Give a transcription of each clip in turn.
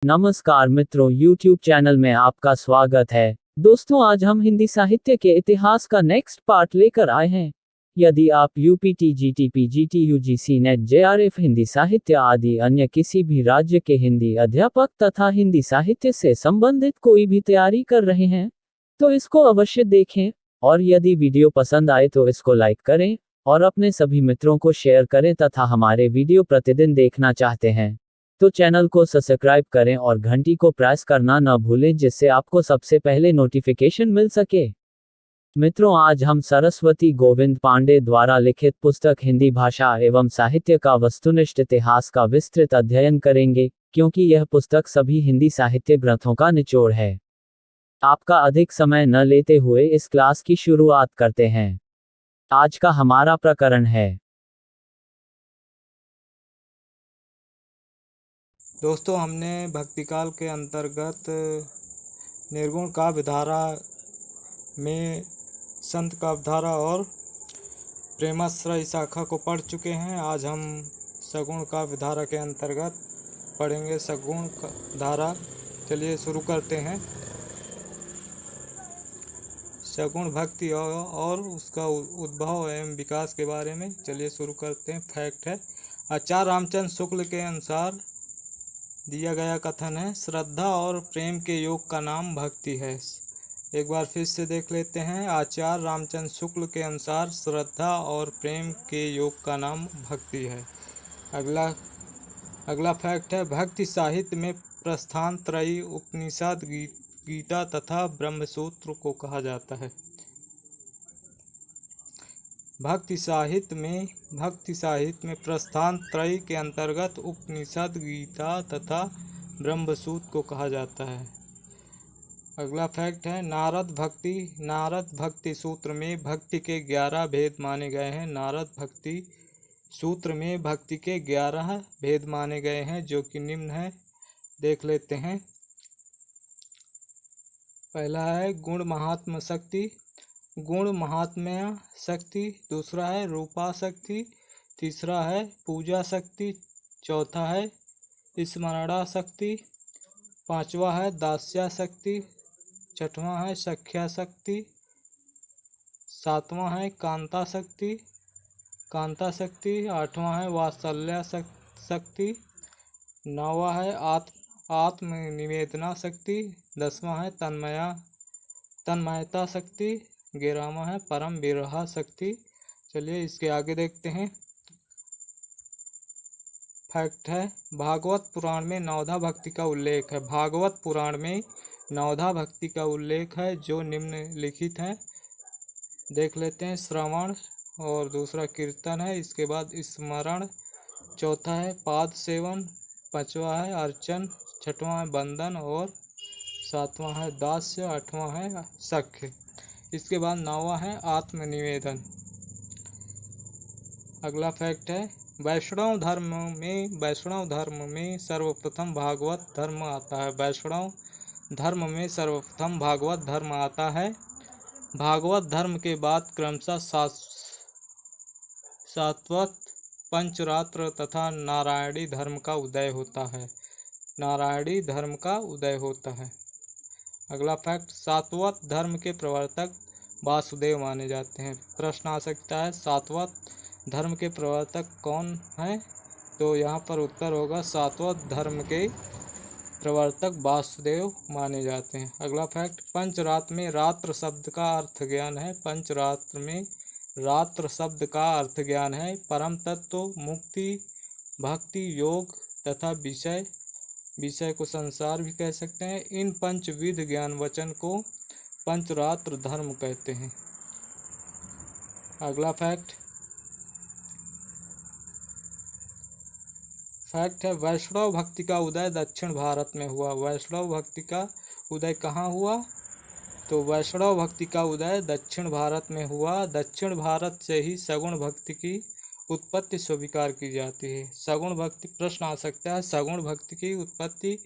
नमस्कार मित्रों, YouTube channel में आपका स्वागत है। दोस्तों, आज हम हिंदी साहित्य के इतिहास का नेक्स्ट पार्ट लेकर आए हैं। यदि आप UPT, GTP, GTU, GC net, JRF, Hindi साहित्य आदि अन्य किसी भी राज्य के हिंदी अध्यापक तथा हिंदी साहित्य से संबंधित कोई भी तैयारी कर रहे हैं, तो इसको अवश्य देखें। और यदि वीडियो पसंद आए तो इसको लाइक करें और अपने सभी मित्रों को शेयर करें तथा हमारे वीडियो प्रतिदिन देखना चाहते हैं तो चैनल को सब्सक्राइब करें और घंटी को प्रेस करना न भूलें, जिससे आपको सबसे पहले नोटिफिकेशन मिल सके। मित्रों, आज हम सरस्वती गोविंद पांडे द्वारा लिखित पुस्तक हिंदी भाषा एवं साहित्य का वस्तुनिष्ठ इतिहास का विस्तृत अध्ययन करेंगे, क्योंकि यह पुस्तक सभी हिंदी साहित्य ग्रंथों का निचोड़ है। आपका अधिक समय न लेते हुए इस क्लास की शुरुआत करते हैं। आज का हमारा प्रकरण है। दोस्तों, हमने भक्तिकाल के अंतर्गत निर्गुण काव्यधारा में संत काव्यधारा और प्रेमाश्रय शाखा को पढ़ चुके हैं। आज हम सगुण काव्यधारा के अंतर्गत पढ़ेंगे सगुण धारा। चलिए शुरू करते हैं। सगुण भक्ति और उसका उद्भव एवं विकास के बारे में चलिए शुरू करते हैं। फैक्ट है, आचार्य रामचंद्र शुक्ल के अनुसार दिया गया कथन है, श्रद्धा और प्रेम के योग का नाम भक्ति है। एक बार फिर से देख लेते हैं। आचार्य रामचंद्र शुक्ल के अनुसार श्रद्धा और प्रेम के योग का नाम भक्ति है। अगला फैक्ट है, भक्ति साहित्य में प्रस्थान त्रयी, उपनिषद, गीता तथा ब्रह्मसूत्र को कहा जाता है। भक्ति साहित्य में प्रस्थान त्रयी के अंतर्गत उपनिषद, गीता तथा ब्रह्मसूत्र को कहा जाता है। अगला फैक्ट है, नारद भक्ति सूत्र में भक्ति के 11 भेद माने गए हैं। नारद भक्ति सूत्र में भक्ति के 11 भेद माने गए हैं, जो कि निम्न है। देख लेते हैं। पहला है गुण महात्म शक्ति, गुण महात्म्य शक्ति। दूसरा है रूपा शक्ति। तीसरा है पूजा शक्ति। चौथा है स्मरणा शक्ति। पांचवा है दास्या शक्ति। छठवां है सख्या शक्ति। सातवां है कांता शक्ति। आठवां है वात्सल्य शक्ति। नौवां है आत्मनिवेदना शक्ति। 10वां है तन्मयता शक्ति। 11वां है परम विरह शक्ति। चलिए इसके आगे देखते हैं। फैक्ट है, भागवत पुराण में नवधा भक्ति का उल्लेख है। भागवत पुराण में नवधा भक्ति का उल्लेख है, जो निम्नलिखित है। देख लेते हैं। श्रवण और दूसरा कीर्तन है। इसके बाद स्मरण। चौथा है पाद सेवन। पांचवा है अर्चन। छठवां है बंदन और सातवां है दास्य। आठवां है सख्य। इसके बाद नौवां है आत्मनिवेदन। अगला फैक्ट है, वैष्णव धर्म में सर्वप्रथम भागवत धर्म आता है। वैष्णव धर्म में सर्वप्रथम भागवत धर्म आता है। भागवत धर्म के बाद क्रमशः सात्वत, पंचरात्र तथा नारायणी धर्म का उदय होता है। अगला फैक्ट, सात्वत धर्म के प्रवर्तक वासुदेव माने जाते हैं। प्रश्न आ सकता है, सात्वत धर्म के प्रवर्तक कौन है? तो यहाँ पर उत्तर होगा, सात्वत धर्म के प्रवर्तक वासुदेव माने जाते हैं। अगला फैक्ट, पंचरात्र में रात्र शब्द का अर्थ ज्ञान है। पंचरात्र में रात्र शब्द का अर्थ ज्ञान है। परम तत्व, मुक्ति, भक्ति, योग तथा विषय को संसार भी कह सकते हैं। इन पंचविध ज्ञान वचन को पंचरात्र धर्म कहते हैं। अगला फैक्ट है, वैष्णव भक्ति का उदय दक्षिण भारत में हुआ। वैष्णव भक्ति का उदय कहाँ हुआ? तो वैष्णव भक्ति का उदय दक्षिण भारत में हुआ। दक्षिण भारत से ही सगुण भक्ति की उत्पत्ति स्वीकार की जाती है। सगुण भक्ति, प्रश्न आ सकता है, सगुण भक्ति की उत्पत्ति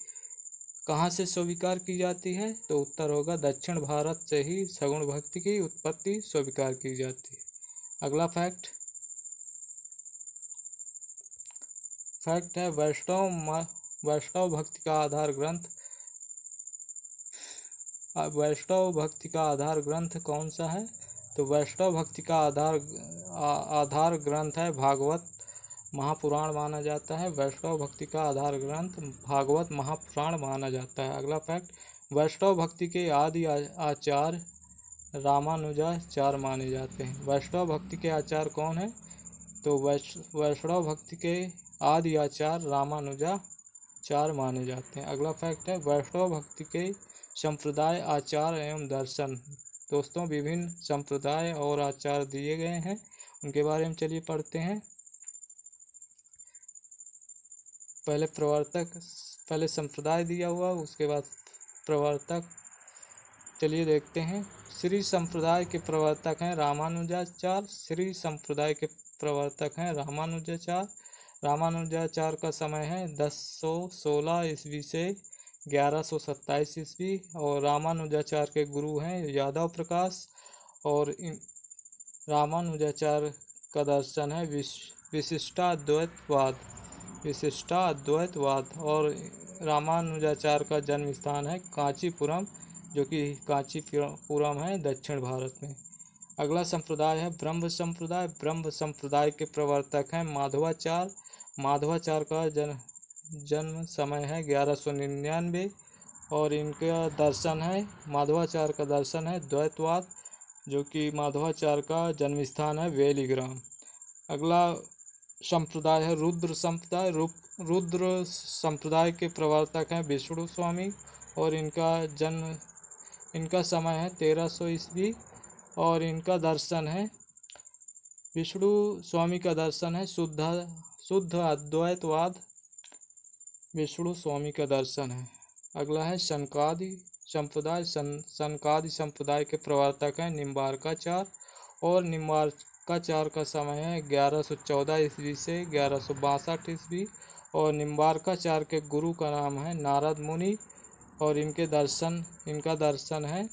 कहाँ से स्वीकार की जाती है? तो उत्तर होगा, दक्षिण भारत से ही सगुण भक्ति की उत्पत्ति स्वीकार की जाती है। अगला फैक्ट है, वैष्णव भक्ति का आधार ग्रंथ वैष्णव भक्ति का आधार ग्रंथ कौन सा है? तो वैष्णव भक्ति का आधार ग्रंथ है भागवत महापुराण माना जाता है। वैष्णव भक्ति का आधार ग्रंथ भागवत महापुराण माना जाता है। अगला फैक्ट, वैष्णव भक्ति के आदि आचार्य रामानुजाचार्य माने जाते हैं। वैष्णव भक्ति के आचार्य कौन है? तो वैष्णव भक्ति के आदि आचार्य रामानुजाचार्य माने जाते हैं। अगला फैक्ट है, वैष्णव भक्ति के संप्रदाय, आचार एवं दर्शन। दोस्तों, विभिन्न संप्रदाय और आचार दिए गए हैं, उनके बारे में चलिए पढ़ते हैं। पहले संप्रदाय दिया हुआ, उसके बाद प्रवर्तक। चलिए देखते हैं। श्री संप्रदाय के प्रवर्तक हैं रामानुजाचार्य। श्री संप्रदाय के प्रवर्तक हैं रामानुजाचार्य। रामानुजाचार्य का समय है 1016 ईस्वी से 1127 ईस्वी। और रामानुजाचार्य के गुरु हैं यादव प्रकाश। और रामानुजाचार्य का दर्शन है विशिष्टाद्वैतवाद। और रामानुजाचार्य का जन्म स्थान है कांचीपुरम, जो कि कांचीपुरम है दक्षिण भारत में। अगला संप्रदाय है ब्रह्म संप्रदाय। ब्रह्म संप्रदाय के प्रवर्तक हैं माधवाचार्य। माधवाचार्य का जन्म समय है 1199। और इनका दर्शन है, माधवाचार्य का दर्शन है द्वैतवाद, जो कि माधवाचार्य का जन्म स्थान है वेलीग्राम। अगला संप्रदाय है रुद्र संप्रदाय। रुद्र संप्रदाय के प्रवर्तक हैं विष्णु स्वामी। और इनका समय है 1300 ईस्वी। और इनका दर्शन है, विष्णु स्वामी का दर्शन है शुद्ध अद्वैतवाद। विष्णु स्वामी का दर्शन है। अगला है सनकादि संप्रदाय। सनकादि संप्रदाय के प्रवर्तक हैं निम्बार्काचार्य। और निम्बार्काचार्य का समय है 1114 ईस्वी से 1162 ईस्वी। और निम्बार्काचार्य के गुरु का नाम है नारद मुनि। और इनका दर्शन है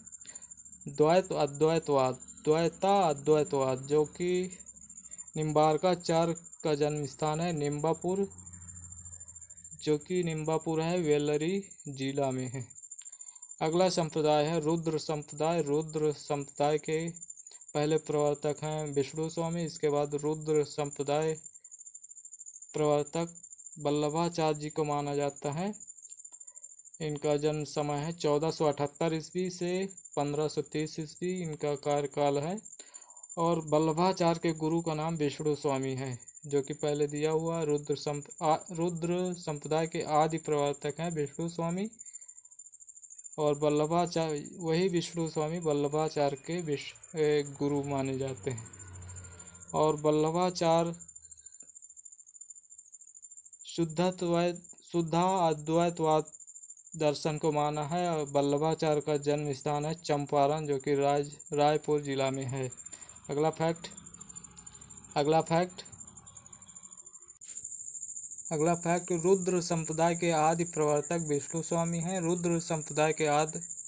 अद्वैतवाद, जो कि निम्बार्काचार्य का जन्म स्थान है निम्बापुर, जो कि निम्बापुर है वेल्लरी जिला में है। अगला संप्रदाय है रुद्र संप्रदाय। रुद्र संप्रदाय के पहले प्रवर्तक हैं विष्णु स्वामी। इसके बाद रुद्र संप्रदाय प्रवर्तक वल्लभाचार्य जी को माना जाता है। इनका जन्म समय है 1478 ईस्वी से 1530 ईस्वी इनका कार्यकाल है। और वल्लभाचार्य के गुरु का नाम विष्णु स्वामी है, जो कि पहले दिया हुआ। रुद्र संप्रदाय के आदि प्रवर्तक हैं विष्णु स्वामी। और वही विष्णु स्वामी वल्लभाचार्य के गुरु माने जाते हैं। और वल्लभाचार्य शुद्ध अद्वैतवाद दर्शन को माना है। और वल्लभाचार्य का जन्म स्थान है चंपारण, जो कि रायपुर जिला में है। अगला फैक्ट, रुद्र संप्रदाय के आदि प्रवर्तक विष्णु स्वामी हैं। रुद्र संप्रदाय के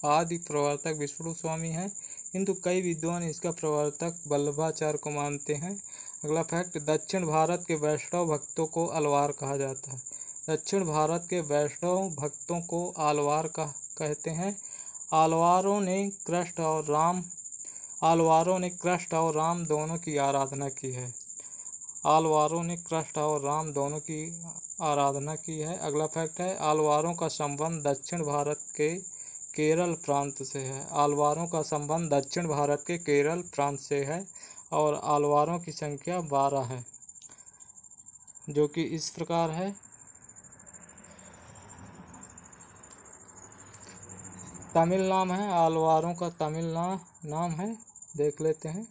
आदि प्रवर्तक विष्णु स्वामी हैं, किंतु कई विद्वान इसका प्रवर्तक वल्लभाचार्य को मानते हैं। अगला फैक्ट, दक्षिण भारत के वैष्णव भक्तों को अलवार कहा जाता है। दक्षिण भारत के वैष्णव भक्तों को आलवार कहते हैं। आलवारों ने कृष्ण और राम दोनों की आराधना की है। अगला फैक्ट है, आलवारों का संबंध दक्षिण भारत के केरल प्रांत से है। और आलवारों की संख्या 12 है, जो कि इस प्रकार है। तमिल नाम है आलवारों का, तमिल नाम है, देख लेते हैं।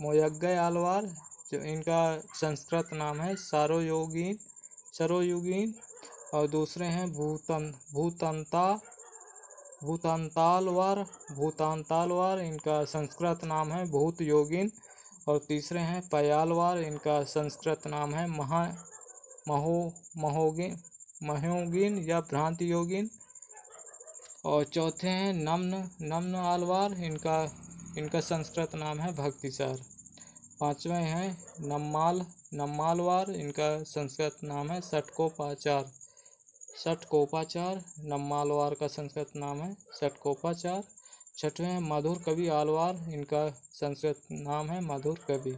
मोयग्गय आलवार, जो इनका संस्कृत नाम है सरोयुगीन। और दूसरे हैं भूतांतालवार, इनका संस्कृत नाम है भूत योगिन। और तीसरे हैं पयालवार, इनका संस्कृत नाम है महोगिन या भ्रांति योगिन। और चौथे हैं नम्न आलवार, इनका संस्कृत नाम है भक्तिसार। पांचवें हैं नम्मालवार, इनका संस्कृत नाम है षटकोपाचार। षटकोपाचार नम्मालवार का संस्कृत नाम है षटकोपाचार। छठवें हैं मधुर कवि आलवार, इनका संस्कृत नाम है मधुर कवि।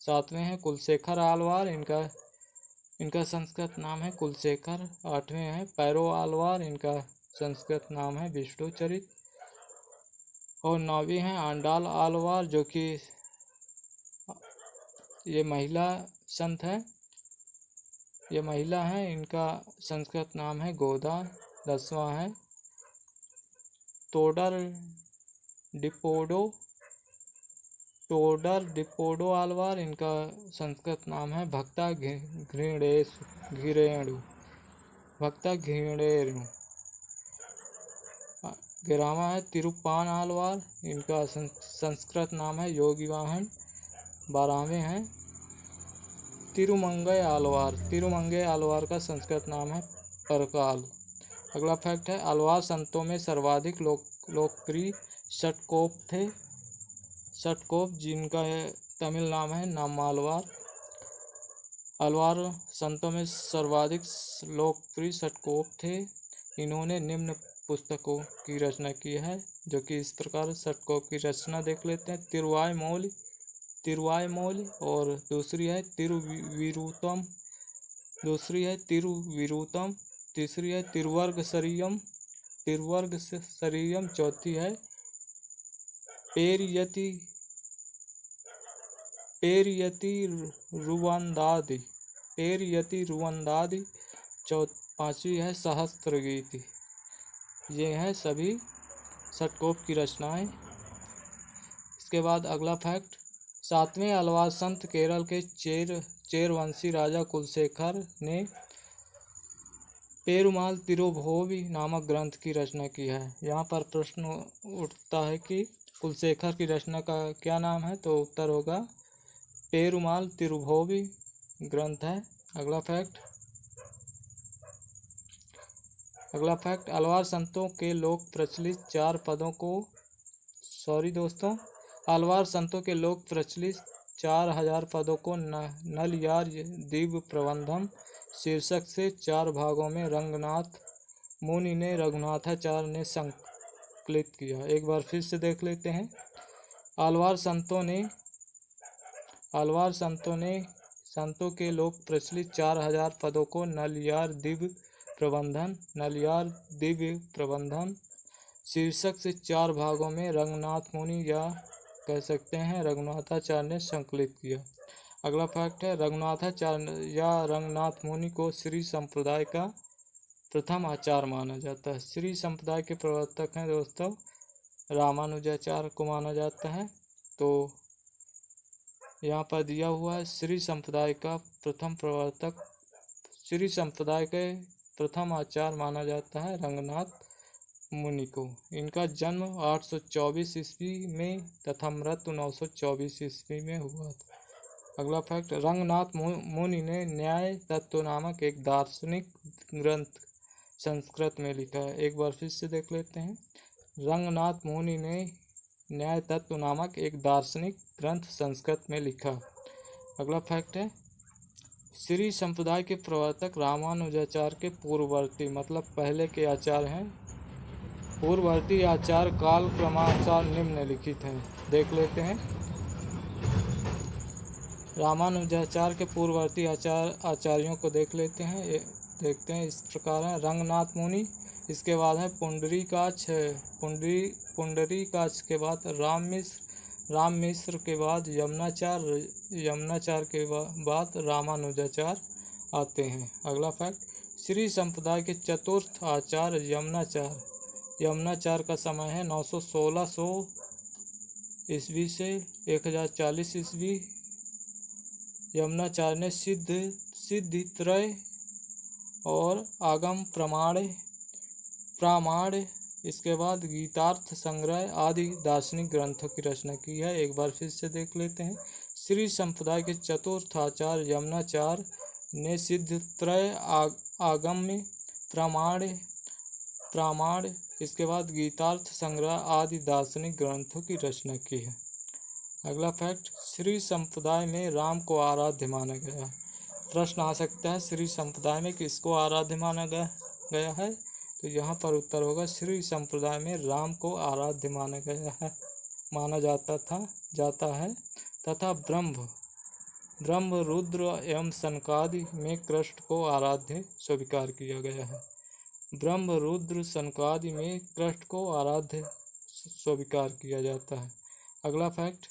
सातवें हैं कुलशेखर आलवार, इनका संस्कृत नाम है कुलशेखर। आठवें हैं पैरो आलवार, इनका संस्कृत नाम है विष्णुचरित। और नौवीं हैं आंडाल आलवार, जो कि ये महिला संत है, ये महिला है, इनका संस्कृत नाम है गोदा। 10वां है टोडर डिपोडो आलवार, इनका संस्कृत नाम है भक्ता घिरेणु। 11वां है तिरुप्पान आलवार, इनका संस्कृत नाम है योगी वाहन। 12वें हैं तिरुमंगई आलवार का संस्कृत नाम है परकाल। अगला फैक्ट है आलवार संतों में सर्वाधिक लोकप्रिय षटकोप थे। षटकोप जिनका तमिल नाम है नम्मालवार। आलवार संतों में सर्वाधिक लोकप्रिय षटकोप थे। इन्होंने निम्न पुस्तकों की रचना की है, जो कि इस प्रकार षटकोप की रचना देख लेते हैं। तिरुवाइमोली और दूसरी है तिरुविरुतम, तीसरी है तिरुवर्ग सरियम, चौथी है पेरियति रुवंदादि, पांचवी है सहस्त्रगीति। ये हैं सभी षटकोप की रचनाएं। इसके बाद अगला फैक्ट, 7वें आलवार संत केरल के चेरवंशी राजा कुलशेखर ने पेरुमाल तिरुभोवी नामक ग्रंथ की रचना की है। यहाँ पर प्रश्न उठता है कि कुलशेखर की रचना का क्या नाम है, तो उत्तर होगा पेरुमाल तिरुभोवी ग्रंथ है। अगला फैक्ट आलवार संतों के लोक प्रचलित 4 पदों को आलवार संतों के लोक प्रचलित 4000 पदों को नलयार दिव्य प्रबंधम शीर्षक से 4 भागों में रंगनाथ मुनि ने रघुनाथाचार्य ने संकलित किया। एक बार फिर से देख लेते हैं। आलवार संतों के लोक प्रचलित 4000 पदों को नलयार दिव्य प्रबंधन शीर्षक से 4 भागों में रंगनाथ मुनि या कह सकते हैं रघुनाथाचार्य ने संकलित किया। अगला फैक्ट है रघुनाथाचार्य या रंगनाथ मुनि को श्री संप्रदाय का प्रथम आचार्य माना जाता है। श्री संप्रदाय के प्रवर्तक हैं दोस्तों रामानुजाचार्य को माना जाता है। तो यहाँ पर दिया हुआ है श्री संप्रदाय का प्रथम प्रवर्तक, श्री संप्रदाय के प्रथम आचार्य माना जाता है रंगनाथ मुनि को। इनका जन्म 824 ईस्वी में तथा मृत्यु 924 ईस्वी में हुआ था। अगला फैक्ट, रंगनाथ मुनि ने न्याय तत्व नामक एक दार्शनिक ग्रंथ संस्कृत में लिखा है। एक बार फिर से देख लेते हैं। रंगनाथ मुनि ने न्याय तत्व नामक एक दार्शनिक ग्रंथ संस्कृत में लिखा। अगला फैक्ट है श्री संप्रदाय के प्रवर्तक रामानुजाचार्य के पूर्ववर्ती मतलब पहले के आचार्य हैं। पूर्ववर्ती आचार्य काल क्रमानुसार निम्नलिखित हैं। देख लेते हैं। रामानुजाचार्य के पूर्ववर्ती आचार्यों को देख लेते हैं। देखते हैं इस प्रकार है रंगनाथ मुनि, इसके बाद है पुंडरीकाक्ष के बाद राम मिश्र के बाद यमुनाचार्य के बाद रामानुजाचार्य आते हैं। अगला फैक्ट, श्री संप्रदाय के चतुर्थ आचार्य यमुनाचार्य का समय है 916 ईस्वी से 1040 ईस्वी। यमुनाचार्य ने सिद्धित्रय और आगम प्रामाण्य इसके बाद गीतार्थ संग्रह आदि दार्शनिक ग्रंथों की रचना की है। एक बार फिर से देख लेते हैं। श्री संप्रदाय के चतुर्थ आचार्य यमुनाचार्य ने सिद्धित्रय आगम्य प्रामाण्य इसके बाद गीतार्थ संग्रह आदि दार्शनिक ग्रंथों की रचना की है। अगला फैक्ट, श्री संप्रदाय में राम को आराध्य माना गया है। प्रश्न आ सकता है श्री संप्रदाय में किसको आराध्य माना गया है, तो यहाँ पर उत्तर होगा श्री संप्रदाय में राम को आराध्य माना गया है, माना जाता है तथा ब्रह्म रुद्र एवं सनकादि में कृष्ण को आराध्य स्वीकार किया गया है। ब्रह्म रुद्र सनकादि में कृष्ण को आराध्य स्वीकार किया जाता है। अगला फैक्ट,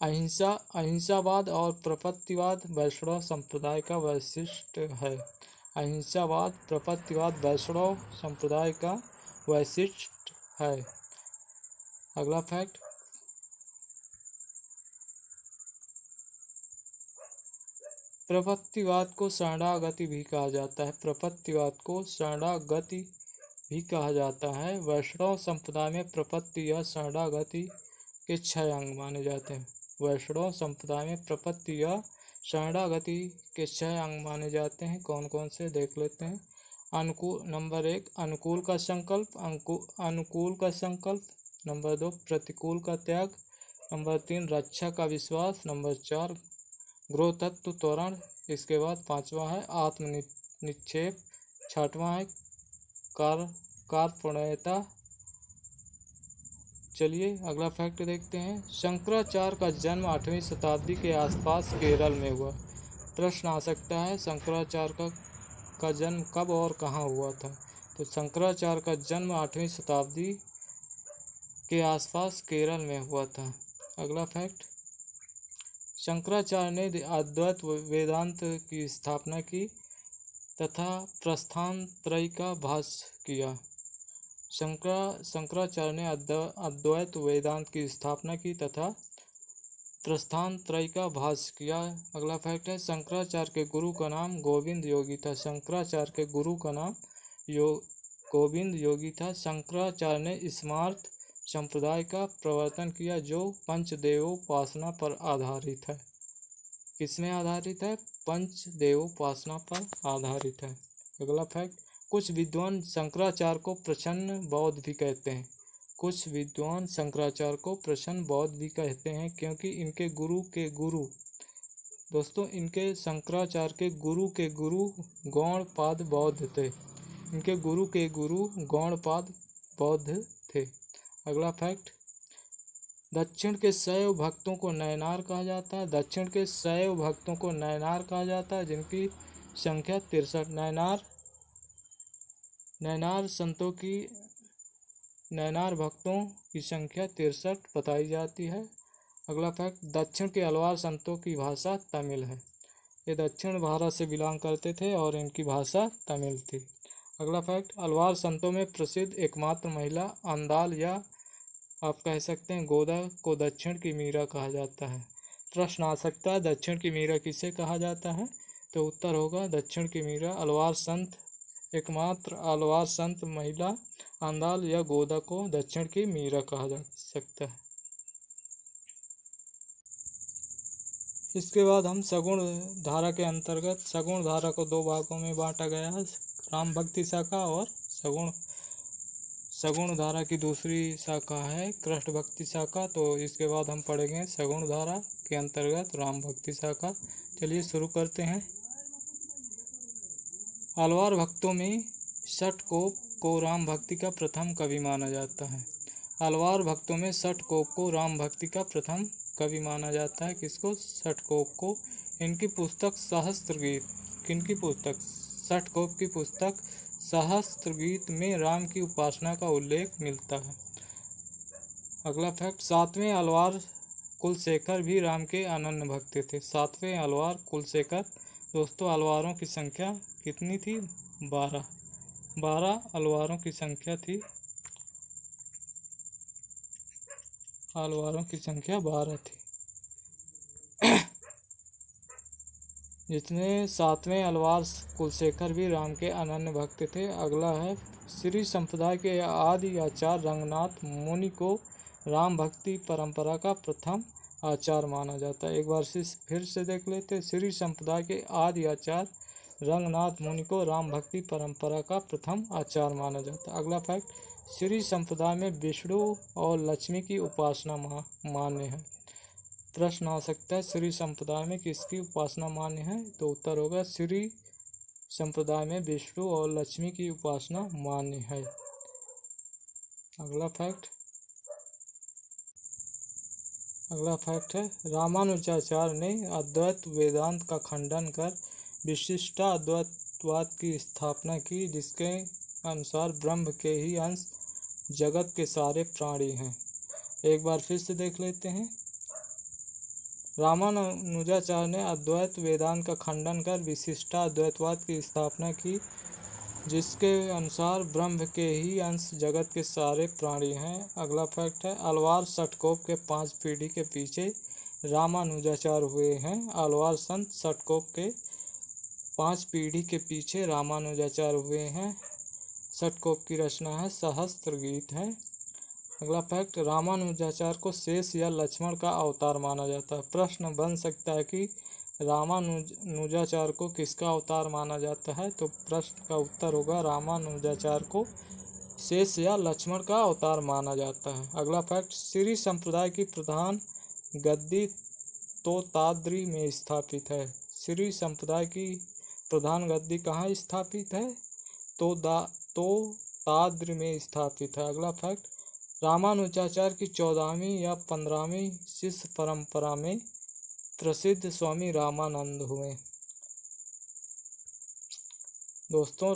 अहिंसावाद और प्रपत्तिवाद वैष्णव संप्रदाय का वैशिष्ट है। अहिंसावाद प्रपत्तिवाद वैष्णव संप्रदाय का वैशिष्ट है। अगला फैक्ट, प्रपत्तिवाद को शरणागति भी कहा जाता है। प्रपत्तिवाद को शरणागति भी कहा जाता है। वैष्णव संप्रदाय में प्रपत्ति या शरणागति के 6 अंग माने जाते हैं। वैष्णव संप्रदाय में प्रपत्ति या शरणागति के 6 अंग माने जाते हैं। कौन कौन से देख लेते हैं। नंबर 1 अनुकूल का संकल्प। नंबर 2 प्रतिकूल का त्याग। नंबर 3 रक्षा का विश्वास। नंबर 4 गृह तत्व त्वरण। इसके बाद 5वां है आत्म निक्षेप। 6वां है कार्पण्यता। चलिए अगला फैक्ट देखते हैं। शंकराचार्य का जन्म 8वीं शताब्दी के आसपास केरल में हुआ। प्रश्न आ सकता है शंकराचार्य का जन्म कब और कहाँ हुआ था, तो शंकराचार्य का जन्म 8वीं शताब्दी के आसपास केरल में हुआ था। अगला फैक्ट, शंकराचार्य ने अद्वैत वेदांत की स्थापना की तथा प्रस्थान त्रय का भाष्य किया। शंकराचार्य ने अद्वैत वेदांत की स्थापना की तथा प्रस्थान त्रय का भाष्य किया। अगला फैक्ट है शंकराचार्य के गुरु का नाम गोविंद योगी था। शंकराचार्य के गुरु का नाम गोविंद योगी था। शंकराचार्य ने स्मार्त संप्रदाय का प्रवर्तन किया जो पंचदेवोपासना पर आधारित है। किसमें आधारित है? पंचदेवोपासना पर आधारित है। अगला फैक्ट, कुछ विद्वान शंकराचार्य को प्रसन्न बौद्ध भी कहते हैं। कुछ विद्वान शंकराचार्य को प्रसन्न बौद्ध भी कहते हैं क्योंकि इनके गुरु के गुरु दोस्तों इनके शंकराचार्य के गुरु गौड़पाद बौद्ध थे। इनके गुरु के गुरु गौड़पाद बौद्ध थे। अगला फैक्ट, दक्षिण के शैव भक्तों को नयनार कहा जाता है। दक्षिण के शैव भक्तों को नयनार कहा जाता है जिनकी संख्या 63। नयनार भक्तों की संख्या 63 बताई जाती है। अगला फैक्ट, दक्षिण के अलवार संतों की भाषा तमिल है। ये दक्षिण भारत से बिलोंग करते थे और इनकी भाषा तमिल थी। अगला फैक्ट, अलवार संतों में प्रसिद्ध एकमात्र महिला अंदाल या आप कह सकते हैं गोदा को दक्षिण की मीरा कहा जाता है। प्रश्न आ सकता है दक्षिण की मीरा किसे कहा जाता है, तो उत्तर होगा दक्षिण की मीरा अलवार संत एकमात्र अलवार संत महिला अंदाल या गोदा को दक्षिण की मीरा कहा जा सकता है। इसके बाद हम सगुण धारा के अंतर्गत सगुण धारा को 2 भागों में बांटा गया है, राम भक्ति शाखा और सगुण धारा की दूसरी शाखा है कृष्ण भक्ति शाखा। तो इसके बाद हम पढ़ेंगे सगुण धारा के अंतर्गत राम भक्ति शाखा। चलिए शुरू करते हैं। अलवार भक्तों में षटकोप को राम भक्ति का प्रथम कवि माना जाता है। अलवार भक्तों में षटकोप को राम भक्ति का प्रथम कवि माना जाता है। किसको? षटकोप को। इनकी पुस्तक सहस्त्र गीत किनकी पुस्तक? षटकोप की पुस्तक सहस्त्र गीत में राम की उपासना का उल्लेख मिलता है। अगला फैक्ट, 7वें अलवार कुलशेखर भी राम के अनन्य भक्त थे। 7वें अलवार कुलशेखर दोस्तों अलवारों की संख्या कितनी थी? 12 अलवारों की संख्या थी। अलवारों की संख्या 12 थी जिसमें 7वें अलवार कुलशेखर भी राम के अनन्य भक्त थे। अगला है श्री संप्रदाय के आदि आचार्य रंगनाथ मुनि को राम भक्ति परंपरा का प्रथम आचार्य माना जाता है। एक बार फिर से देख लेते। श्री संप्रदाय के आदि आचार्य रंगनाथ मुनि को राम भक्ति परंपरा का प्रथम आचार्य माना जाता है। अगला फैक्ट, श्री संप्रदाय में विष्णु और लक्ष्मी की उपासना मान्य है। प्रश्न आ सकता है श्री संप्रदाय में किसकी उपासना मान्य है? तो उत्तर होगा श्री संप्रदाय में विष्णु और लक्ष्मी की उपासना मान्य है। अगला फैक्ट है रामानुजाचार्य ने अद्वैत वेदांत का खंडन कर विशिष्टा अद्वैतवाद की स्थापना की, जिसके अनुसार ब्रह्म के ही अंश जगत के सारे प्राणी हैं। एक बार फिर से देख लेते हैं। रामानुजाचार्य ने अद्वैत वेदांत का खंडन कर विशिष्टा अद्वैतवाद की स्थापना की, जिसके अनुसार ब्रह्म के ही अंश जगत के सारे प्राणी हैं। अगला फैक्ट है अलवार षटकोप के 5 पीढ़ी के पीछे रामानुजाचार्य हुए हैं। अलवार संत षटकोप के 5 पीढ़ी के पीछे रामानुजाचार्य हुए हैं। षटकोप की रचना है सहस्त्र गीत है। अगला फैक्ट रामानुजाचार्य को शेष या लक्ष्मण का अवतार माना जाता है। प्रश्न बन सकता है कि रामानुजाचार्य को किसका अवतार माना जाता है? तो प्रश्न का उत्तर होगा रामानुजाचार्य को शेष या लक्ष्मण का अवतार माना जाता है। अगला फैक्ट श्री संप्रदाय की प्रधान गद्दी तोताद्री में स्थापित है। श्री संप्रदाय की प्रधान गद्दी कहाँ स्थापित है? तोताद्री में स्थापित है। अगला फैक्ट रामानुजाचार्य की 14वीं या 15वीं शिष्य परंपरा में प्रसिद्ध स्वामी रामानंद हुए। दोस्तों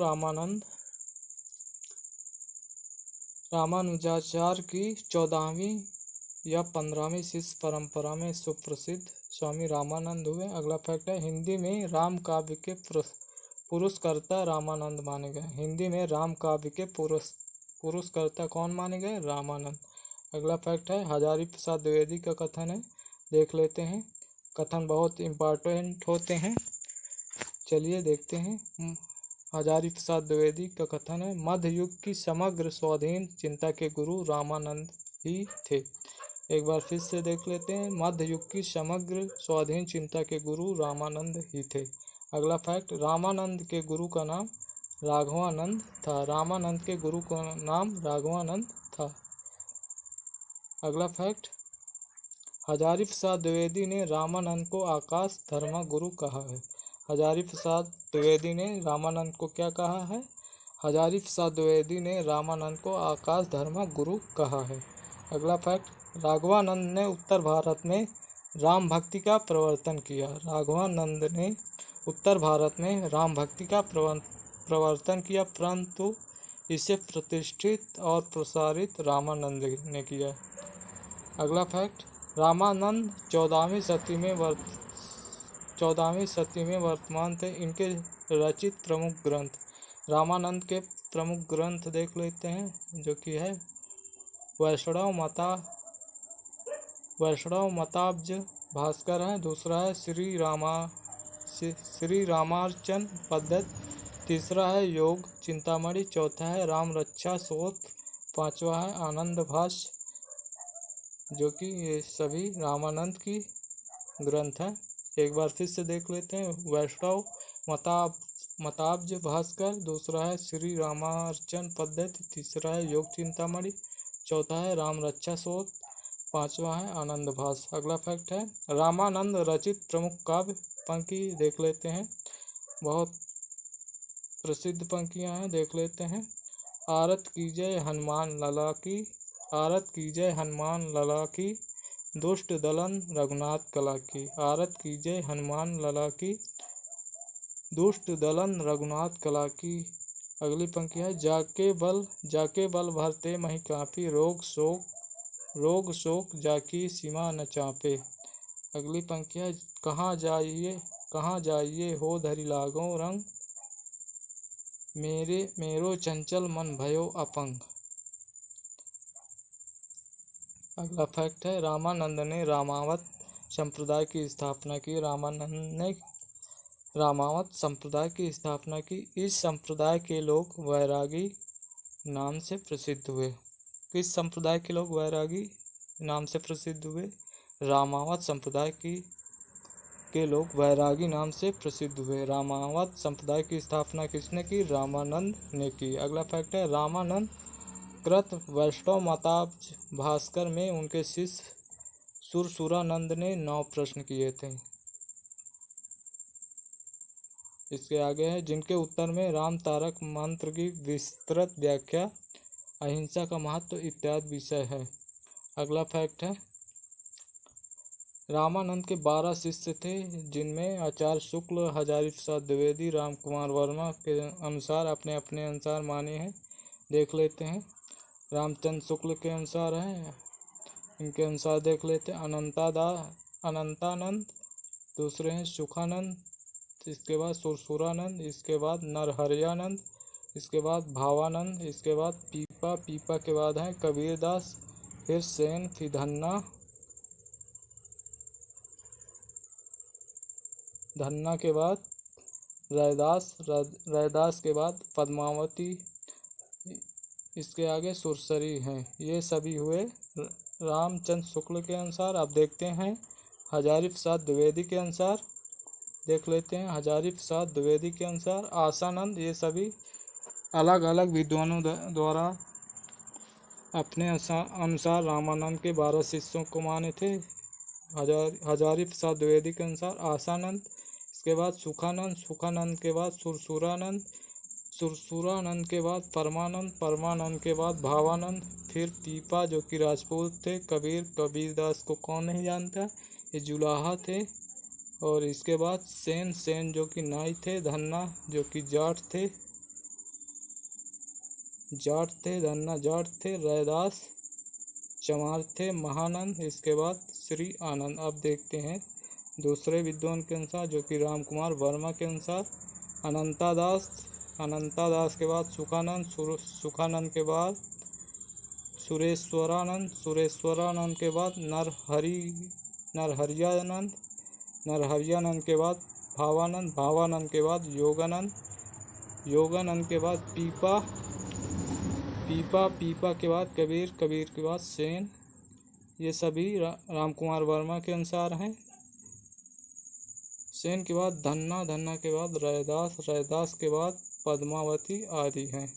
रामानुजाचार्य की 14वीं या 15वीं शिष्य परंपरा में सुप्रसिद्ध स्वामी रामानंद हुए। अगला फैक्ट है हिंदी में राम काव्य के पुरुषकर्ता रामानंद माने गए। हिंदी में राम काव्य के पुरुषकर्ता कौन माने गए? रामानंद। अगला फैक्ट है हजारी प्रसाद द्विवेदी का कथन है, देख लेते हैं। कथन बहुत इम्पोर्टेंट होते हैं, चलिए देखते हैं। हजारी प्रसाद द्विवेदी का कथन है मध्य युग की समग्र स्वाधीन चिंता के गुरु रामानंद ही थे। एक बार फिर से देख लेते हैं। मध्य युग की समग्र स्वाधीन चिंता के गुरु रामानंद ही थे। अगला फैक्ट रामानंद के गुरु का नाम राघवानंद था। रामानंद के गुरु का नाम राघवानंद था। अगला फैक्ट हजारी प्रसाद द्विवेदी ने रामानंद को आकाश धर्मा गुरु कहा है। हजारी प्रसाद द्विवेदी ने रामानंद को क्या कहा है? हजारी प्रसाद द्विवेदी ने रामानंद को आकाश धर्मा गुरु कहा है। अगला फैक्ट राघवानंद ने उत्तर भारत में राम भक्ति का प्रवर्तन किया। राघवानंद ने उत्तर भारत में राम भक्ति का प्रवर्तन किया, परंतु इसे प्रतिष्ठित और प्रसारित रामानंद ने किया। अगला फैक्ट रामानंद 14वीं शती में वर्तमान थे। इनके रचित प्रमुख ग्रंथ रामानंद के प्रमुख ग्रंथ देख लेते हैं, जो कि है वैष्णव मताब्ज भास्कर है। दूसरा है श्री रामार्चन पद्धति। तीसरा है योग चिंतामणि। चौथा है राम रक्षा स्तोत्र। पांचवा है आनंद भाष्य, जो कि ये सभी रामानंद की ग्रंथ है। एक बार फिर से देख लेते हैं। वैष्णव मताब्ज भास्कर, दूसरा है श्री रामार्चन पद्धति, तीसरा है योग चिंतामणि, चौथा है राम रक्षा स्तोत्र, पांचवा है आनंद भाष्य। अगला फैक्ट है रामानंद रचित प्रमुख काव्य पंक्ति देख लेते हैं। बहुत प्रसिद्ध पंक्तियां हैं, देख लेते हैं। आरत कीजय हनुमान लला की, आरत कीजय हनुमान लला की, दुष्ट दलन रघुनाथ कला की। आरत कीजय हनुमान लला की, दुष्ट दलन रघुनाथ कला की। अगली पंक्ति है जाके बल भरते मही कापी, रोग शोक जाकी सीमा न चापे। अगली पंक्ति है कहाँ जाइए हो धरि लागो रंग, मेरो चंचल मन भयो अपंग। अगला फैक्ट है रामानंद ने रामावत संप्रदाय की स्थापना की। रामानंद ने रामावत संप्रदाय की स्थापना की। इस संप्रदाय के लोग वैरागी नाम से प्रसिद्ध हुए। किस संप्रदाय के लोग वैरागी नाम से प्रसिद्ध हुए? रामावत संप्रदाय के लोग वैरागी नाम से प्रसिद्ध हुए। रामावत संप्रदाय की स्थापना किसने की? रामानंद ने की। अगला फैक्ट है रामानंद कृत वैष्णव मताब्ज भास्कर में उनके शिष्य सुरसुरानंद ने 9 प्रश्न किए थे। इसके आगे है, जिनके उत्तर में राम तारक मंत्र की विस्तृत व्याख्या, अहिंसा का महत्व इत्यादि विषय है। अगला फैक्ट है, रामानंद के 12 शिष्य थे, जिनमें आचार्य शुक्ल, हजारी प्रसाद द्विवेदी, राम कुमार वर्मा के अनुसार अपने अपने अनुसार माने हैं। देख लेते हैं। रामचंद्र शुक्ल के अनुसार है, इनके अनुसार देख लेते हैं। अनंतानंद, दूसरे हैं सुखानंद, इसके बाद सुरसुरानंद, इसके बाद नरहरियानंद, इसके बाद भावानंद, इसके बाद पीपा के बाद है कबीरदास, फिर सेन, फिर धन्ना के बाद रैदास के बाद पद्मावती, इसके आगे सुरसरी हैं। ये सभी हुए रामचंद्र शुक्ल के अनुसार। अब देखते हैं हजारी प्रसाद द्विवेदी के अनुसार। देख लेते हैं। हजारी प्रसाद द्विवेदी के अनुसार आसानंद, ये सभी अलग अलग विद्वानों द्वारा अपने अनुसार रामानंद के 12 शिष्यों को माने थे। हजारी प्रसाद द्विवेदी के अनुसार आसानंद, इसके बाद सुखानंद के बाद सुरसुरानंद के बाद परमानंद के बाद भावानंद, फिर पीपा जो कि राजपूत थे, कबीरदास को कौन नहीं जानता, ये जुलाहा थे। और इसके बाद सेन जो कि नाई थे, धन्ना जो कि जाट थे, धन्ना जाट थे, रैदास चमार थे, महानंद, इसके बाद श्री आनंद। अब देखते हैं दूसरे विद्वान के अनुसार जो कि राम कुमार वर्मा के अनुसार अनंतादास के बाद सुखानंद के बाद सुरेश्वरानंद के बाद नरहरियानंद के बाद भावानंद के बाद योगानंद के बाद पीपा के बाद कबीर के बाद सेन। ये सभी राम कुमार वर्मा के अनुसार हैं। सेन के बाद धन्ना के बाद रैदास के बाद पद्मावती आदि हैं।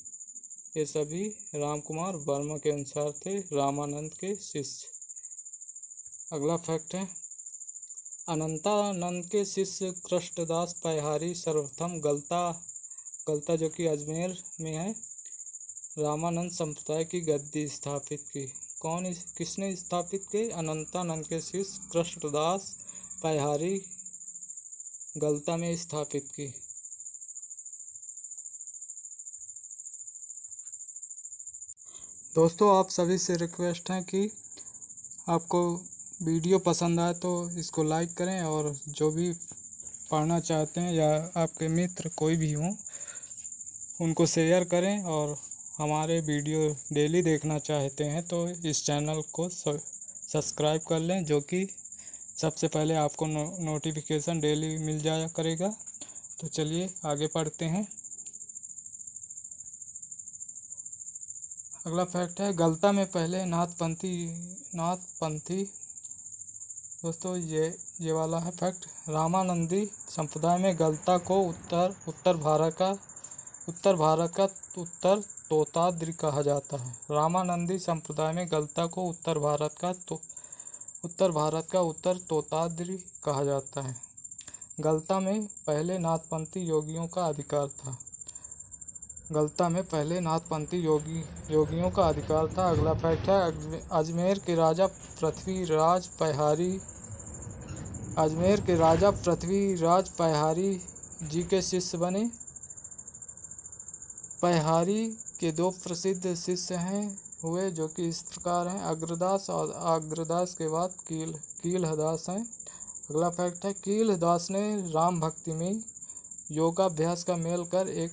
ये सभी राम कुमार वर्मा के अनुसार थे, रामानंद के शिष्य। अगला फैक्ट है, अनंतानंद के शिष्य कृष्णदास पैहारी सर्वप्रथम गलता जो कि अजमेर में है, रामानंद संप्रदाय की गद्दी स्थापित की। किसने स्थापित की? अनंतानंद के शिष्य कृष्णदास पैहारी गलता में स्थापित की। दोस्तों, आप सभी से रिक्वेस्ट है कि आपको वीडियो पसंद आए तो इसको लाइक करें, और जो भी पढ़ना चाहते हैं या आपके मित्र कोई भी हों उनको शेयर करें, और हमारे वीडियो डेली देखना चाहते हैं तो इस चैनल को सब्सक्राइब कर लें, जो कि सबसे पहले आपको नोटिफिकेशन डेली मिल जाया करेगा। तो चलिए आगे पढ़ते हैं। अगला फैक्ट है, गलता में पहले नाथपंथी। दोस्तों ये वाला है फैक्ट। रामानंदी संप्रदाय में गलता को उत्तर भारत का उत्तर तोताद्रि कहा जाता है। रामानंदी संप्रदाय में गलता को उत्तर भारत का उत्तर तोताद्रि कहा जाता है। गलता में पहले नाथपंथी योगियों का अधिकार था। योगियों का अधिकार था। अगला फैक्ट है, अजमेर के राजा पृथ्वीराज पैहारी जी के शिष्य बने। पैहारी के 2 प्रसिद्ध शिष्य हुए जो कि इस प्रकार हैं, अग्रदास, और अग्रदास के बाद कीलहदास हैं। अगला फैक्ट है, कीलहदास ने राम भक्ति में योगाभ्यास का मेल कर एक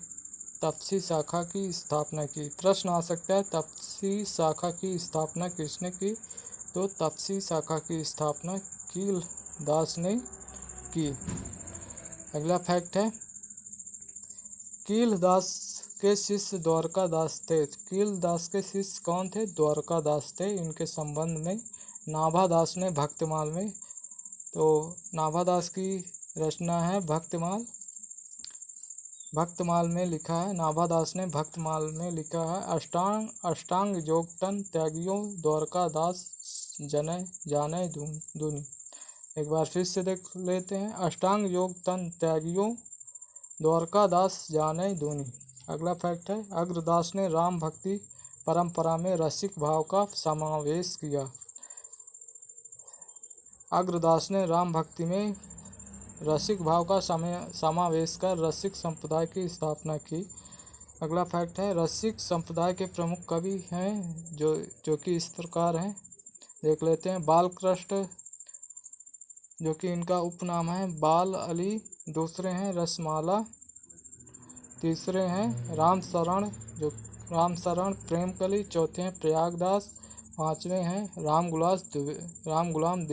तपसी शाखा की स्थापना की। प्रश्न आ सकता है, तपसी शाखा की स्थापना किसने की? तो तपसी शाखा की स्थापना कीलदास ने की। अगला फैक्ट है, कीलदास के शिष्य द्वारकादास थे। कीलदास के शिष्य कौन थे? द्वारकादास थे। इनके संबंध में नाभादास ने भक्तमाल में, तो नाभादास की रचना है भक्तमाल में लिखा है, नाभादास ने भक्तमाल में लिखा है, अष्टांग योगटन त्यागियों द्वारकादास जनै जानै दूनी। एक बार फिर से देख लेते हैं। अष्टांग योग तन त्यागियों द्वारकादास जानै दूनी। अगला फैक्ट है, अग्रदास ने राम भक्ति परंपरा में रसिक भाव का समावेश किया। अग्रदास ने राम भक्ति में रसिक भाव का समावेश कर रसिक संप्रदाय की स्थापना की। अगला फैक्ट है, रसिक संप्रदाय के प्रमुख कवि हैं जो कि इस प्रकार हैं, देख लेते हैं। बालकृष्ण, जो कि इनका उपनाम है, बाल अली, दूसरे हैं रसमाला, तीसरे हैं रामशरण प्रेमकली, चौथे हैं प्रयागदास, पांचवें हैं राम गुलाम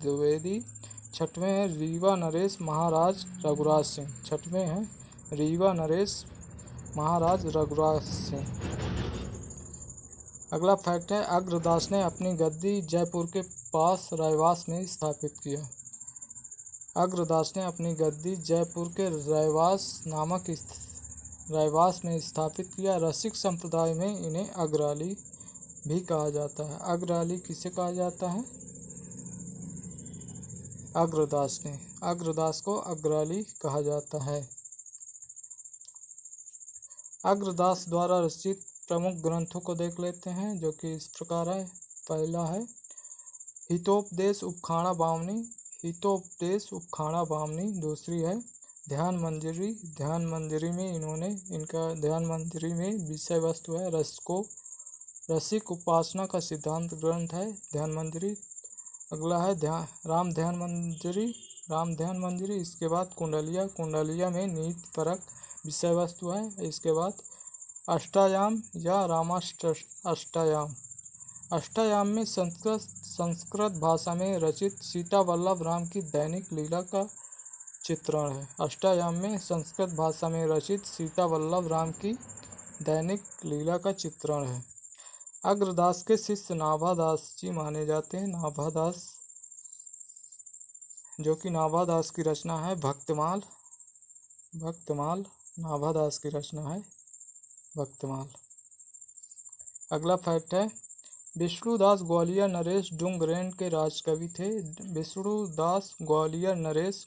द्विवेदी, छठवें हैं रीवा नरेश महाराज रघुराज सिंह। अगला फैक्ट है, अग्रदास ने अपनी गद्दी जयपुर के पास रायवास में स्थापित किया। अग्रदास ने अपनी गद्दी जयपुर के रायवास में स्थापित किया। रसिक संप्रदाय में इन्हें अग्राली भी कहा जाता है। अग्राली किसे कहा जाता है? अग्रदास को अग्राली कहा जाता है। अग्रदास द्वारा रचित प्रमुख ग्रंथों को देख लेते हैं, जो कि इस प्रकार है। पहला है हितोपदेश उपखाड़ा बामनी, दूसरी है ध्यान मंजरी में विषय वस्तु है रसिक उपासना का सिद्धांत ग्रंथ है ध्यान मंजरी। अगला है राम ध्यान मंजरी। इसके बाद कुंडलिया में नीति परक विषय वस्तु है। इसके बाद अष्टायाम या अष्टायाम में संस्कृत भाषा में रचित सीता वल्लभ राम की दैनिक लीला का चित्रण है। अष्टायाम में संस्कृत भाषा में रचित सीता वल्लभ राम की दैनिक लीला का चित्रण है। अग्रदास के शिष्य नाभादास जी माने जाते हैं। नाभादास की रचना है भक्तमाल। नाभादास की रचना है भक्तमाल। अगला फैक्ट है, विष्णुदास ग्वालियर नरेश डुंगरेंड के राजकवि थे। विष्णुदास ग्वालियर नरेश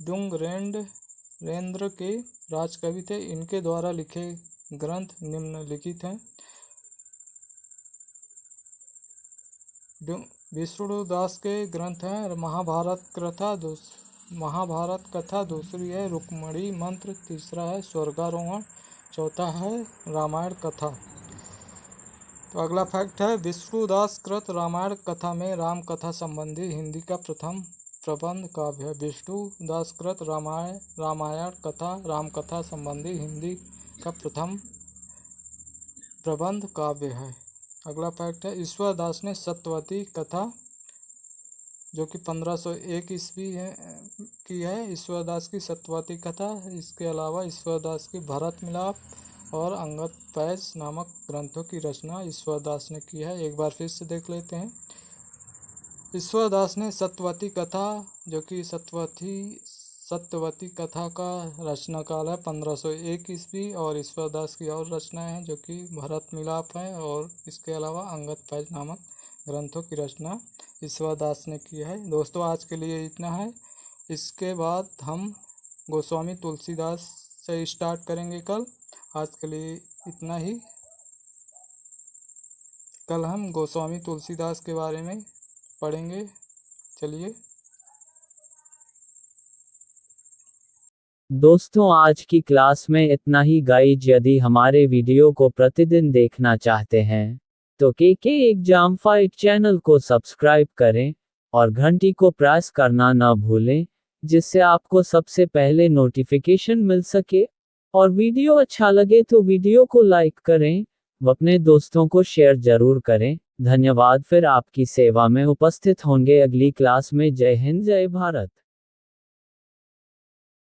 डुंगरेंद्र के राजकवि थे। इनके द्वारा लिखे ग्रंथ निम्नलिखित हैं। विष्णुदास के ग्रंथ हैं महाभारत कथा, दूसरी है रुक्मणी मंत्र, तीसरा है स्वर्गारोहण, चौथा है रामायण कथा। तो अगला फैक्ट है, विष्णुदास कृत रामायण कथा में राम कथा संबंधी हिंदी का प्रथम प्रबंध काव्य है। विष्णुदास कृत रामायण कथा राम कथा संबंधी हिंदी का प्रथम प्रबंध काव्य है। अगला फैक्ट है, ईश्वरदास ने सत्यवती कथा, जो कि 1501 ईस्वी की है, ईश्वरदास की सत्यवती कथा। इसके अलावा ईश्वरदास की भरत मिलाप और अंगद पैज नामक ग्रंथों की रचना ईश्वरदास ने की है। एक बार फिर से देख लेते हैं। ईश्वरदास ने सत्यवती कथा, जो कि सत्यवती कथा का रचना काल है 1501 ईस्वी, और ईश्वरदास की और रचनाएं हैं जो कि भरत मिलाप है, और इसके अलावा अंगद पैज नामक ग्रंथों की रचना ईश्वरदास ने की है। दोस्तों, आज के लिए इतना है। इसके बाद हम गोस्वामी तुलसीदास से स्टार्ट करेंगे कल। आज के लिए इतना ही। कल हम गोस्वामी तुलसीदास के बारे में पढ़ेंगे। चलिए। दोस्तों, आज की क्लास में इतना ही। गाइज, यदि हमारे वीडियो को प्रतिदिन देखना चाहते हैं तो के एग्जाम फाइट चैनल को सब्सक्राइब करें और घंटी को प्रेस करना न भूलें, जिससे आपको सबसे पहले नोटिफिकेशन मिल सके। और वीडियो अच्छा लगे तो वीडियो को लाइक करें, अपने दोस्तों को शेयर जरूर करें। धन्यवाद। फिर आपकी सेवा में उपस्थित होंगे अगली क्लास में। जय हिंद, जय भारत।